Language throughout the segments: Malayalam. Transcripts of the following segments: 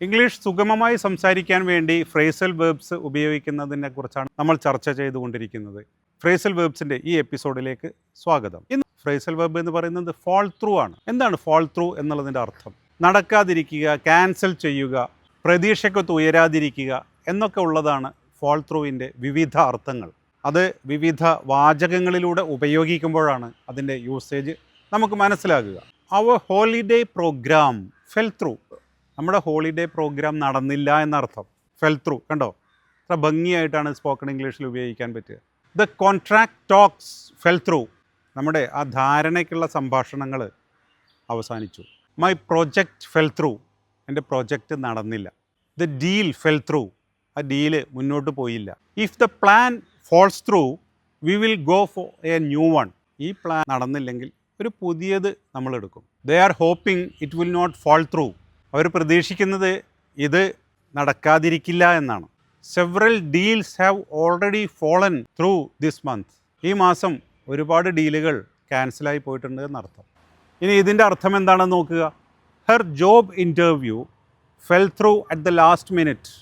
ഇംഗ്ലീഷ് സുഗമമായി സംസാരിക്കാൻ വേണ്ടി ഫ്രേസൽ വേർബ്സ് ഉപയോഗിക്കുന്നതിനെ കുറിച്ചാണ് നമ്മൾ ചർച്ച ചെയ്തുകൊണ്ടിരിക്കുന്നത്. ഫ്രേസൽ വേർബ്സിൻ്റെ ഈ എപ്പിസോഡിലേക്ക് സ്വാഗതം. ഇന്ന് ഫ്രേസൽ വേർബ് എന്ന് പറയുന്നത് ഫോൾ ത്രൂ ആണ്. എന്താണ് ഫോൾ ത്രൂ എന്നുള്ളതിൻ്റെ അർത്ഥം? നടക്കാതിരിക്കുക, ക്യാൻസൽ ചെയ്യുക, പ്രതീക്ഷയ്ക്കൊത്ത് ഉയരാതിരിക്കുക എന്നൊക്കെ ഉള്ളതാണ് ഫോൾ ത്രൂവിൻ്റെ വിവിധ അർത്ഥങ്ങൾ. അത് വിവിധ വാചകങ്ങളിലൂടെ ഉപയോഗിക്കുമ്പോഴാണ് അതിൻ്റെ യൂസേജ് നമുക്ക് മനസ്സിലാകുക. അവർ ഹോളിഡേ പ്രോഗ്രാം ഫെൽ ത്രൂ. നമ്മുടെ ഹോളിഡേ പ്രോഗ്രാം നടന്നില്ല എന്നർത്ഥം. ഫെൽ ത്രൂ കണ്ടോ, അത്ര ഭംഗിയായിട്ടാണ് സ്പോക്കൺ ഇംഗ്ലീഷിൽ ഉപയോഗിക്കാൻ പറ്റുക. The contract talks fell through. നമ്മുടെ ആ ധാരണയ്ക്കുള്ള സംഭാഷണങ്ങൾ അവസാനിച്ചു. My project fell through. എൻ്റെ പ്രൊജക്റ്റ് നടന്നില്ല. The deal fell through. ആ ഡീല് മുന്നോട്ട് പോയില്ല. If the plan falls through we will go for a new one. ഈ പ്ലാൻ നടന്നില്ലെങ്കിൽ ഒരു പുതിയത് നമ്മളെടുക്കും. They are hoping it will not fall through. അവർ പ്രതീക്ഷിക്കുന്നത് ഇത് നടക്കാതിരിക്കില്ല എന്നാണ്. Several deals have already fallen through this month. ഈ മാസം ഒരുപാട് ഡീലുകൾ ക്യാൻസലായി പോയിട്ടുണ്ട് എന്നർത്ഥം. ഇനി ഇതിൻ്റെ അർത്ഥം എന്താണെന്ന് നോക്കുക. Her job interview fell through at the last minute.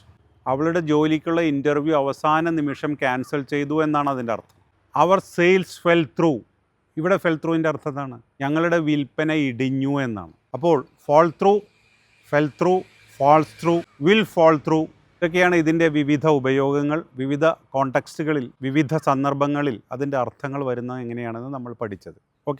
അവളുടെ ജോലിക്കുള്ള ഇൻ്റർവ്യൂ അവസാന നിമിഷം ക്യാൻസൽ ചെയ്തു എന്നാണ് അതിൻ്റെ അർത്ഥം. അവർ സെയിൽസ് ഫെൽ ത്രൂ. ഇവിടെ ഫെൽ ത്രൂവിൻ്റെ അർത്ഥം എന്താണ്? ഞങ്ങളുടെ വിൽപ്പന ഇടിഞ്ഞു എന്നാണ്. അപ്പോൾ fall through, fell through, falls through, will fall through, ഇതൊക്കെയാണ് ഇതിൻ്റെ വിവിധ ഉപയോഗങ്ങൾ. വിവിധ കോണ്ടെക്സ്റ്റുകളിൽ, വിവിധ സന്ദർഭങ്ങളിൽ അതിൻ്റെ അർത്ഥങ്ങൾ വരുന്നത് എങ്ങനെയാണെന്ന് നമ്മൾ പഠിച്ചത്.